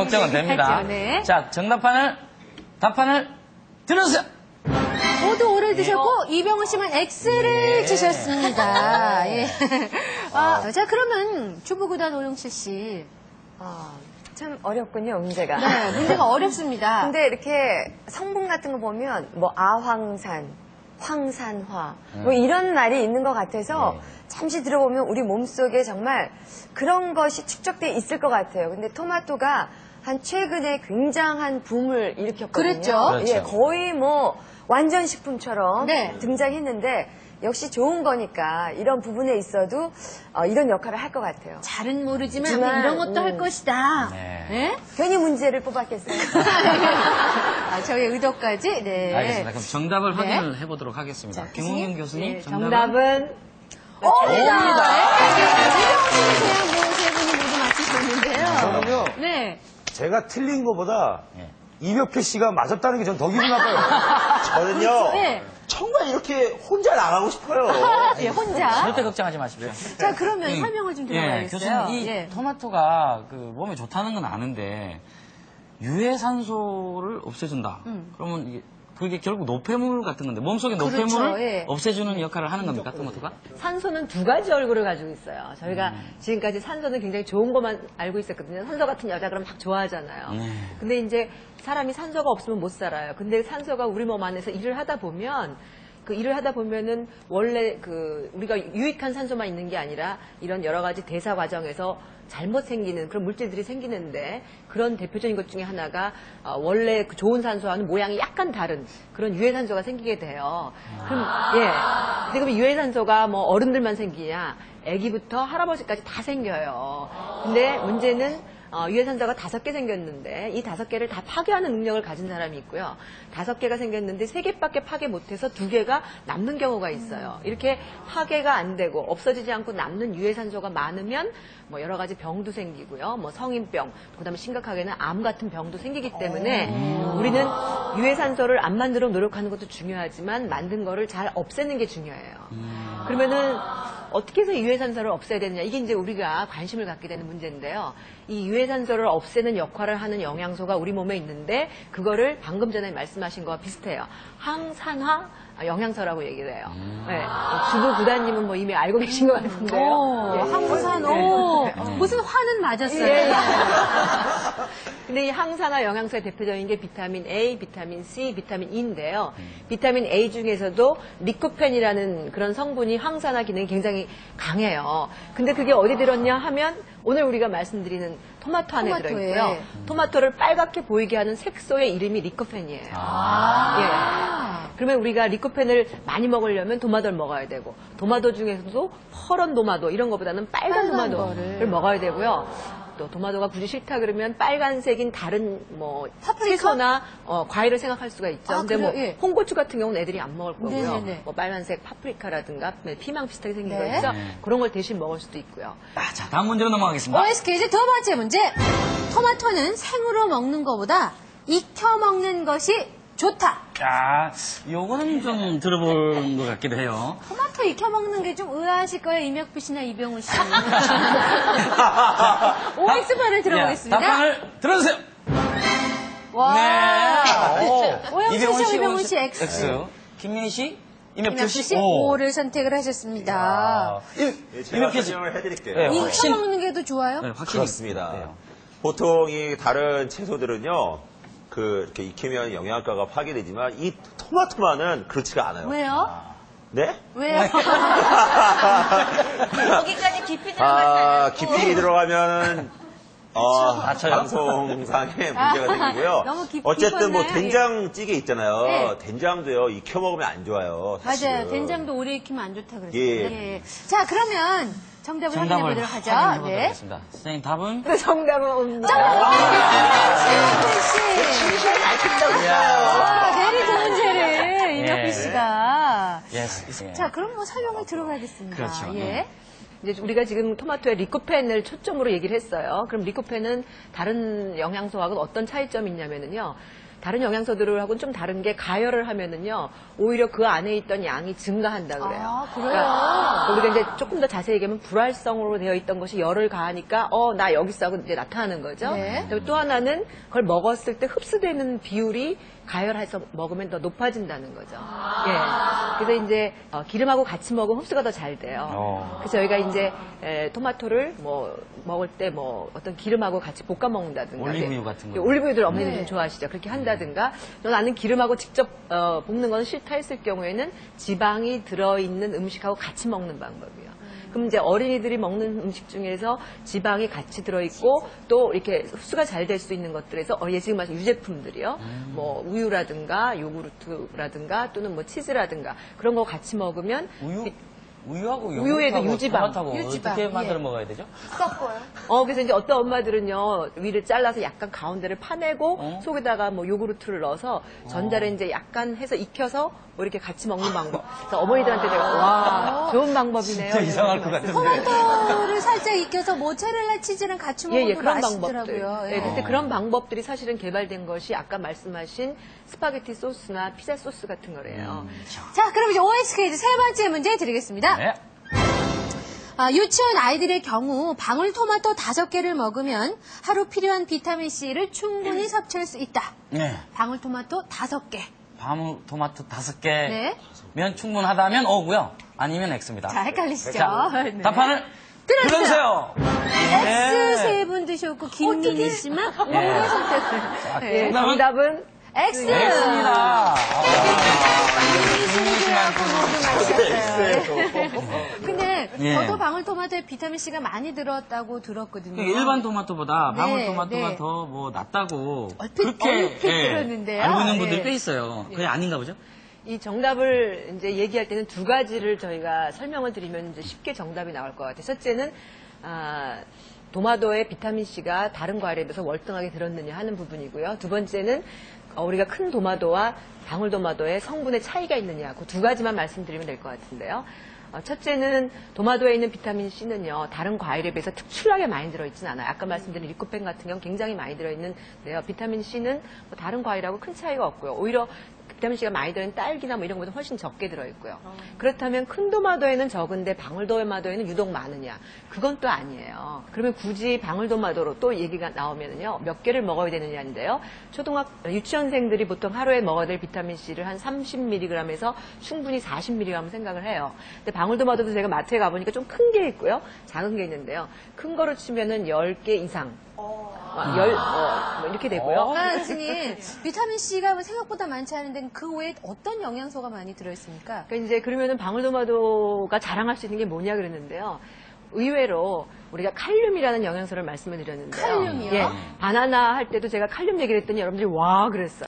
걱정은 됩니다. 하죠, 네. 자, 답판을 들으세요. 모두 오를 드셨고 이병헌 씨만 X를 주셨습니다. 예. 자, 그러면 주부구단 오영실 씨. 참 어렵군요, 문제가. 네, 문제가 어렵습니다. 근데 이렇게 성분 같은 거 보면 뭐 아황산, 황산화 뭐 이런 말이 있는 것 같아서 잠시 들어보면 우리 몸속에 정말 그런 것이 축적돼 있을 것 같아요. 근데 토마토가 한 최근에 굉장한 붐을 일으켰거든요. 그랬죠. 예, 거의 뭐 완전 식품처럼 네. 등장했는데 역시 좋은 거니까 이런 부분에 있어도 이런 역할을 할 것 같아요. 잘은 모르지만 하지만, 이런 것도 할 것이다. 네. 네? 괜히 문제를 뽑았겠어요. 저의 의도까지. 네. 알겠습니다. 그럼 정답을 네. 확인을 해보도록 하겠습니다. 김홍영 교수님, 네, 정답은? 이병헌 씨, 세 분이 모두 맞히셨는데요. 저는요, 네. 제가 틀린 것보다 예. 이벽혜 씨가 맞았다는 게 전 더 기분 나빠요. 저는요, 네. 정말 이렇게 혼자 나가고 싶어요. 예, 혼자. 절대 걱정하지 마십시오. 자, 그러면 설명을 좀 들어봐야겠어요. 교수님, 이 예. 토마토가 그 몸에 좋다는 건 아는데 유해산소를 없애준다. 그러면 그게 결국 노폐물 같은 건데 몸속의 그렇죠, 노폐물을 예. 없애주는 역할을 하는 겁니까, 토마토가? 산소는 두 가지 얼굴을 가지고 있어요. 저희가 지금까지 산소는 굉장히 좋은 것만 알고 있었거든요. 산소 같은 여자 그러면 막 좋아하잖아요. 근데 이제 사람이 산소가 없으면 못 살아요. 근데 산소가 우리 몸 안에서 일을 하다 보면 그 일을 하다 보면은 원래 그 우리가 유익한 산소만 있는 게 아니라 이런 여러 가지 대사 과정에서 잘못 생기는 그런 물질들이 생기는데 그런 대표적인 것 중에 하나가 원래 그 좋은 산소와는 모양이 약간 다른 그런 유해산소가 생기게 돼요. 그럼 근데 그럼 유해산소가 뭐 어른들만 생기냐? 아기부터 할아버지까지 다 생겨요. 근데 문제는 유해산소가 5개 생겼는데 이 5개를 다 파괴하는 능력을 가진 사람이 있고요. 5개가 생겼는데 3개밖에 파괴 못해서 2개가 남는 경우가 있어요. 이렇게 파괴가 안 되고 없어지지 않고 남는 유해산소가 많으면 뭐 여러 가지 병도 생기고요. 뭐 성인병, 그다음에 심각하게는 암 같은 병도 생기기 때문에 우리는 유해산소를 안 만들어 노력하는 것도 중요하지만 만든 거를 잘 없애는 게 중요해요. 그러면은 어떻게 해서 유해산소를 없애야 되느냐 이게 이제 우리가 관심을 갖게 되는 문제인데요. 이 유해산소를 없애는 역할을 하는 영양소가 우리 몸에 있는데 그거를 방금 전에 말씀하신 거와 비슷해요. 항산화 영양소라고 얘기를 해요. 네. 주부 구단님은 뭐 이미 알고 계신 것 같은데요. 예. 항산, 무슨 화는 맞았어요. 예. 근데 이 항산화 영양소의 대표적인 게 비타민 A, 비타민 C, 비타민 E인데요. 비타민 A 중에서도 리코펜이라는 그런 성분이 항산화 기능이 굉장히 강해요. 근데 그게 어디 들었냐 하면 오늘 우리가 말씀드리는 토마토 안에 토마토에. 들어있고요. 토마토를 빨갛게 보이게 하는 색소의 이름이 리코펜이에요. 예. 그러면 우리가 리코펜을 많이 먹으려면 도마도를 먹어야 되고 도마도 중에서도 퍼런 도마도 이런 것보다는 빨간 도마도를 먹어야 되고요. 또 도마도가 굳이 싫다 그러면 빨간색인 다른 뭐 채소나 과일을 생각할 수가 있죠. 근데 뭐 그래요? 예. 홍고추 같은 경우는 애들이 안 먹을 거고요. 네네네. 뭐 빨간색 파프리카라든가 피망 비슷하게 생긴 네. 거 있죠. 그런 걸 대신 먹을 수도 있고요. 자, 다음 문제로 넘어가겠습니다. OS 퀴즈 두 번째 문제. 토마토는 생으로 먹는 것보다 익혀 먹는 것이 좋다. 자, 요거는 좀 들어본 것 같기도 해요. 토마토 익혀 먹는 게 좀 의아하실 거예요, 이명필 씨나 이병훈 씨. OX판을 들어보겠습니다. 답판을 들어주세요. 와. 네. 오영실 씨, 이병훈 씨 X. 김민희 씨, 이명필 이명필 씨 씨, O를 선택을 하셨습니다. 제가 이렇게 설명을 해드릴게요. 네, 익혀 먹는 게 더 좋아요? 네, 확실히 그렇습니다. 돼요. 보통 이 다른 채소들은요, 이렇게 익히면 영양가가 파괴되지만 이 토마토만은 그렇지가 않아요. 왜요? 네? 왜요? 여기까지 깊이 들어가지 깊이 들어가면 다쳐요? 방송상에 문제가 생기고요. 너무 깊- 어쨌든 뭐 깊었나요? 된장찌개 있잖아요. 네. 된장도요 익혀 먹으면 안 좋아요. 사실은. 맞아요. 된장도 오래 익히면 안 좋다 그랬어요. 예. 네. 자, 그러면 정답을 확인해 보도록 하죠. 확인해보도록 네. 하겠습니다. 선생님 답은? 근데 정답은 옵니다. 이명필 씨. 내리 좋은 죄를 이명필 예. 씨가. 예스. 자, 그럼 뭐 설명을 들어가겠습니다. 그렇죠. 예. 이제 우리가 지금 토마토에 리코펜을 초점으로 얘기를 했어요. 그럼 리코펜은 다른 영양소하고 어떤 차이점이 있냐면요. 다른 영양소들하고는 좀 다른 게 가열을 하면은요 오히려 그 안에 있던 양이 증가한다 그래요. 아, 그래요? 그러니까 우리가 이제 조금 더 자세히 얘기하면 불활성으로 되어 있던 것이 열을 가하니까 나 여기 있어 하고 이제 나타나는 거죠. 네. 그리고 또 하나는 그걸 먹었을 때 흡수되는 비율이 가열해서 먹으면 더 높아진다는 거죠. 예. 그래서 이제 기름하고 같이 먹으면 흡수가 더 잘 돼요. 그래서 저희가 이제 토마토를 뭐 먹을 때 뭐 어떤 기름하고 같이 볶아 먹는다든가. 올리브유 같은 거. 올리브유들 어머니들 네. 좀 좋아하시죠. 그렇게 한다든가. 나는 기름하고 직접 볶는 건 싫다 했을 경우에는 지방이 들어있는 음식하고 같이 먹는 방법이에요. 그럼 이제 어린이들이 먹는 음식 중에서 지방이 같이 들어있고 또 이렇게 흡수가 잘 될 수 있는 것들에서 지금 말씀 유제품들이요. 뭐 우유라든가 요구르트라든가 또는 뭐 치즈라든가 그런 거 같이 먹으면 우유하고 우유에도 요거트하고 유지방. 토마토하고 유지방, 어떻게 예. 만들어 먹어야 되죠? 그래서 이제 어떤 엄마들은요, 위를 잘라서 약간 가운데를 파내고, 속에다가 뭐 요구르트를 넣어서, 전자레인지에 약간 해서 익혀서, 뭐 이렇게 같이 먹는 방법. 그래서 어머니들한테 제가, 와, 좋은 방법이네요. 진짜 이상할 것 이렇게 같은데. 토마토를 살짝 익혀서 모짜렐라 치즈랑 같이 먹어도 그런 맛있더라고요. 방법들. 예. 근데 그런 방법들이 사실은 개발된 것이 아까 말씀하신 스파게티 소스나 피자 소스 같은 거래요. 자, 그럼 이제 OX 퀴즈 세 번째 문제 드리겠습니다. 네. 유치원 아이들의 경우 방울토마토 5개를 먹으면 하루 필요한 비타민C를 충분히 섭취할 수 있다. 네. 방울토마토 5개. 방울토마토 5개면 네. 충분하다면 O고요. 아니면 X입니다. 자, 헷갈리시죠? 자, 네. 답판을 들어주세요. 들어주세요. X 세 분 드셨고, 김민희 씨만 O를 선택을. 예, 정답은 X! X입니다. 근데 예. 저도 방울토마토에 비타민C가 많이 들었다고 들었거든요. 일반 토마토보다 네, 방울토마토가 네. 더 뭐 낫다고 얼핏 들었는데요. 알고 있는 분들이 예. 꽤 있어요. 그게 아닌가 보죠? 이 정답을 이제 얘기할 때는 두 가지를 저희가 설명을 드리면 이제 쉽게 정답이 나올 것 같아요. 첫째는 도마도에 비타민C가 다른 과일에 비해서 월등하게 들었느냐 하는 부분이고요. 두 번째는 우리가 큰 도마도와 방울도마도의 성분의 차이가 있느냐 그 두 가지만 말씀드리면 될 것 같은데요. 첫째는 도마도에 있는 비타민C는요. 다른 과일에 비해서 특출나게 많이 들어있진 않아요. 아까 말씀드린 리코펜 같은 경우는 굉장히 많이 들어있는데요. 비타민C는 뭐 다른 과일하고 큰 차이가 없고요. 오히려 비타민C가 많이 들어있는 딸기나 뭐 이런 것보다 훨씬 적게 들어있고요. 그렇다면 큰 도마도에는 적은데 방울도마도에는 유독 많으냐? 그건 또 아니에요. 그러면 굳이 방울도마도로 또 얘기가 나오면은요, 몇 개를 먹어야 되느냐인데요. 유치원생들이 보통 하루에 먹어야 될 비타민C를 한 30mg에서 충분히 40mg 생각을 해요. 근데 방울도마도도 제가 마트에 가보니까 좀 큰 게 있고요, 작은 게 있는데요. 큰 거로 치면은 10개 이상. 뭐 이렇게 되고요. 교수님, 비타민C가 생각보다 많지 않은데 그 외에 어떤 영양소가 많이 들어있습니까? 그러니까 이제 그러면은 방울도마도가 자랑할 수 있는 게 뭐냐 그랬는데요. 의외로 우리가 칼륨이라는 영양소를 말씀을 드렸는데요. 칼륨이요? 예, 바나나 할 때도 제가 칼륨 얘기를 했더니 여러분들이 와 그랬어요.